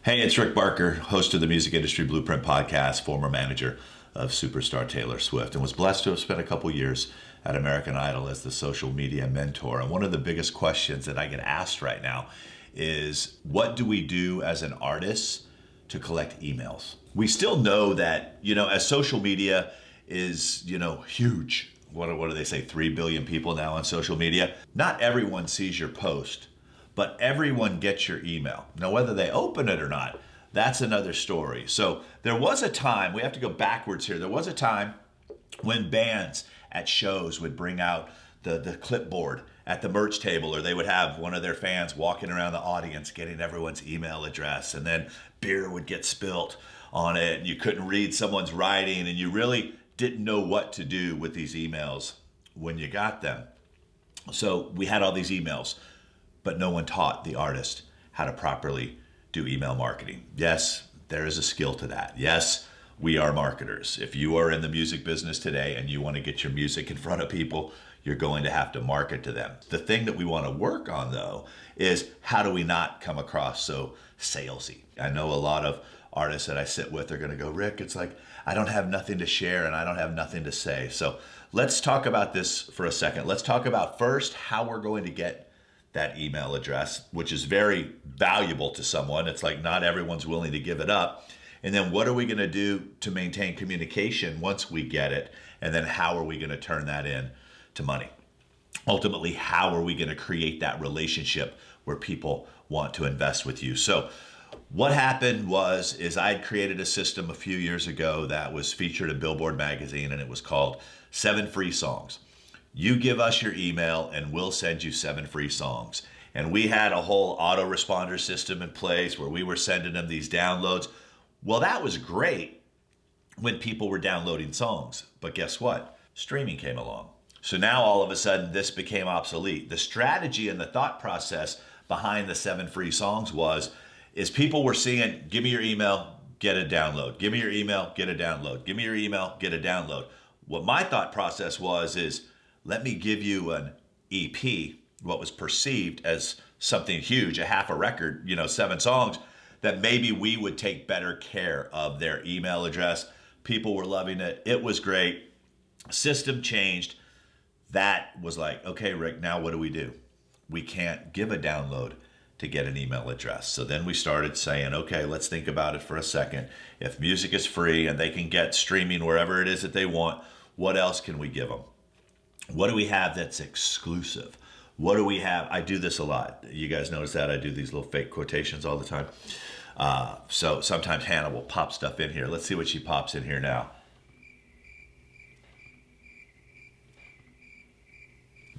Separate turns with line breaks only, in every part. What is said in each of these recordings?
Hey, it's Rick Barker, host of the Music Industry Blueprint podcast, former manager of superstar Taylor Swift, and was blessed to have spent a couple years at American Idol as the social media mentor. And one of the biggest questions that I get asked right now is, what do we do as an artist to collect emails? We still know that, as social media is, huge. What do they say? 3 billion people now on social media. Not everyone sees your post, but everyone gets your email. Now, whether they open it or not, that's another story. So there was a time, we have to go backwards here. There was a time when bands at shows would bring out the clipboard at the merch table, or they would have one of their fans walking around the audience getting everyone's email address, and then beer would get spilt on it, and you couldn't read someone's writing, and you really didn't know what to do with these emails when you got them. So we had all these emails, but no one taught the artist how to properly do email marketing. Yes, there is a skill to that. Yes, we are marketers. If you are in the music business today and you want to get your music in front of people, you're going to have to market to them. The thing that we want to work on, though, is how do we not come across so salesy? I know a lot of artists that I sit with are going to go, Rick, it's like, I don't have nothing to share and I don't have nothing to say. So let's talk about this for a second. Let's talk about first how we're going to get that email address, which is very valuable to someone. It's like not everyone's willing to give it up. And then what are we going to do to maintain communication once we get it? And then how are we going to turn that in to money? Ultimately, how are we going to create that relationship where people want to invest with you? So what happened is I had created a system a few years ago that was featured in Billboard magazine, and it was called 7 Free Songs. You give us your email and we'll send you 7 free songs. And we had a whole autoresponder system in place where we were sending them these downloads. Well, that was great when people were downloading songs. But guess what? Streaming came along. So now all of a sudden this became obsolete. The strategy and the thought process behind the 7 free songs is people were seeing, give me your email, get a download. Give me your email, get a download. Give me your email, get a download. What my thought process is, let me give you an EP, what was perceived as something huge, a half a record, 7 songs, that maybe we would take better care of their email address. People were loving it. It was great. System changed. That was like, okay, Rick, now what do? We can't give a download to get an email address. So then we started saying, okay, let's think about it for a second. If music is free and they can get streaming wherever it is that they want, what else can we give them? What do we have that's exclusive? What do we have? I do this a lot. You guys notice that I do these little fake quotations all the time. So sometimes Hannah will pop stuff in here. Let's see what she pops in here now.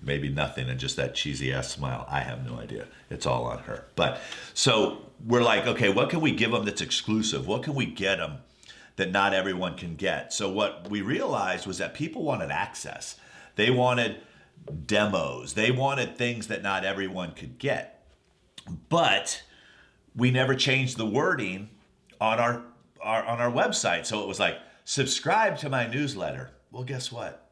Maybe nothing, and just that cheesy ass smile. I have no idea. It's all on her. But so we're like, okay, what can we give them that's exclusive? What can we get them that not everyone can get? So what we realized was that people wanted access. They wanted demos. They wanted things that not everyone could get. But we never changed the wording on our website. So it was like, subscribe to my newsletter. Well, guess what?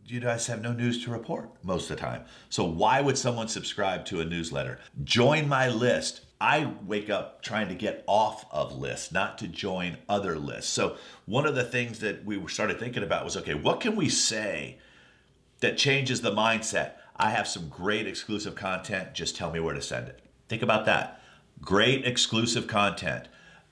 You guys have no news to report most of the time. So why would someone subscribe to a newsletter? Join my list. I wake up trying to get off of lists, not to join other lists. So one of the things that we started thinking about was, okay, what can we say that changes the mindset? I have some great exclusive content. Just tell me where to send it. Think about that. Great exclusive content.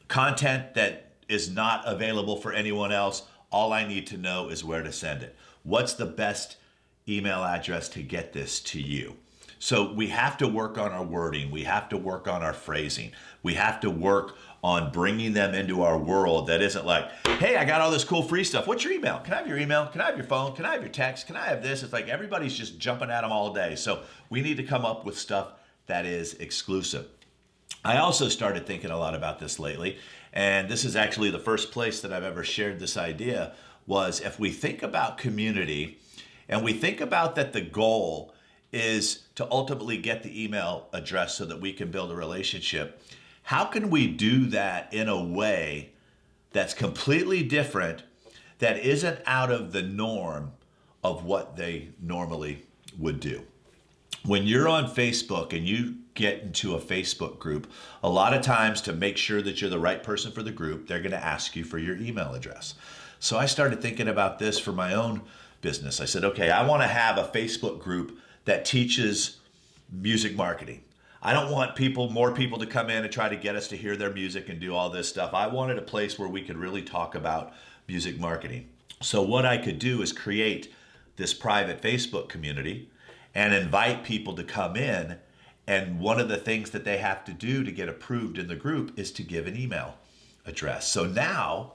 Content that is not available for anyone else. All I need to know is where to send it. What's the best email address to get this to you? So we have to work on our wording. We have to work on our phrasing. We have to work on bringing them into our world that isn't like, hey, I got all this cool free stuff. What's your email? Can I have your email? Can I have your phone? Can I have your text? Can I have this? It's like everybody's just jumping at them all day. So we need to come up with stuff that is exclusive. I also started thinking a lot about this lately, and this is actually the first place that I've ever shared this idea, was if we think about community and we think about that the goal is to ultimately get the email address so that we can build a relationship, how can we do that in a way that's completely different, that isn't out of the norm of what they normally would do? When you're on Facebook and you get into a Facebook group, a lot of times to make sure that you're the right person for the group, they're going to ask you for your email address. So I started thinking about this for my own business. I said, okay, I want to have a Facebook group that teaches music marketing. I don't want more people to come in and try to get us to hear their music and do all this stuff. I wanted a place where we could really talk about music marketing. So what I could do is create this private Facebook community and invite people to come in. And one of the things that they have to do to get approved in the group is to give an email address. So now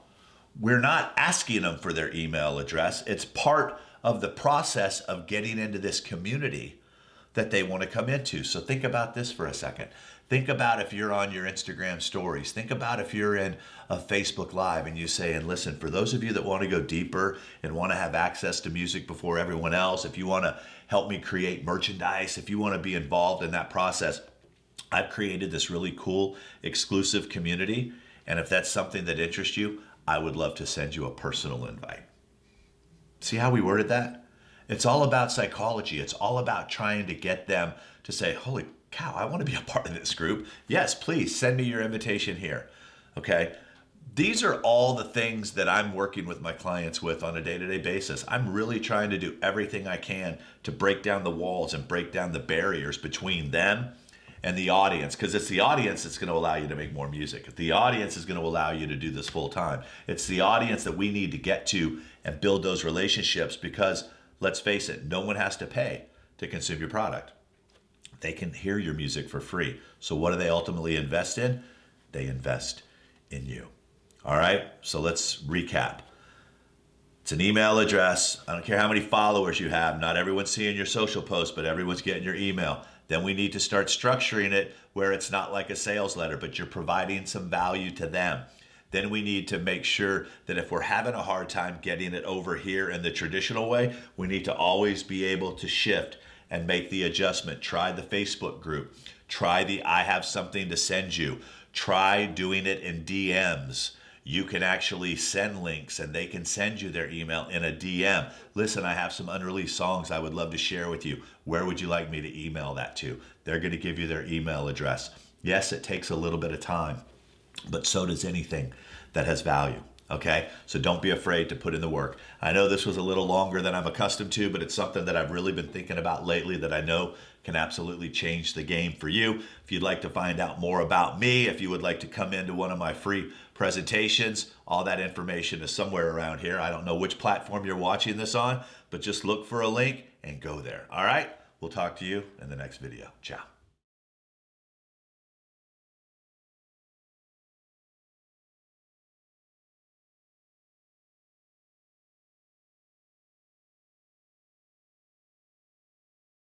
we're not asking them for their email address. It's part of the process of getting into this community that they want to come into. So think about this for a second. Think about if you're on your Instagram stories. Think about if you're in a Facebook Live and you say, and listen, for those of you that want to go deeper and want to have access to music before everyone else, if you want to help me create merchandise, if you want to be involved in that process, I've created this really cool exclusive community. And if that's something that interests you, I would love to send you a personal invite. See how we worded that? It's all about psychology. It's all about trying to get them to say, holy cow, I want to be a part of this group. Yes, please send me your invitation here. Okay. These are all the things that I'm working with my clients with on a day-to-day basis. I'm really trying to do everything I can to break down the walls and break down the barriers between them and the audience, because it's the audience that's going to allow you to make more music. The audience is going to allow you to do this full time. It's the audience that we need to get to and build those relationships, because let's face it, no one has to pay to consume your product. They can hear your music for free. So what do they ultimately invest in? They invest in you. All right, so let's recap. It's an email address. I don't care how many followers you have. Not everyone's seeing your social posts, but everyone's getting your email. Then we need to start structuring it where it's not like a sales letter, but you're providing some value to them. Then we need to make sure that if we're having a hard time getting it over here in the traditional way, we need to always be able to shift and make the adjustment. Try the Facebook group. Try the I have something to send you. Try doing it in DMs. You can actually send links and they can send you their email in a DM. Listen, I have some unreleased songs I would love to share with you. Where would you like me to email that to? They're going to give you their email address. Yes, it takes a little bit of time, but so does anything that has value. Okay, so don't be afraid to put in the work. I know this was a little longer than I'm accustomed to, but it's something that I've really been thinking about lately that I know can absolutely change the game for you. If you'd like to find out more about me, if you would like to come into one of my free presentations, all that information is somewhere around here. I don't know which platform you're watching this on, but just look for a link and go there. All right, we'll talk to you in the next video. Ciao.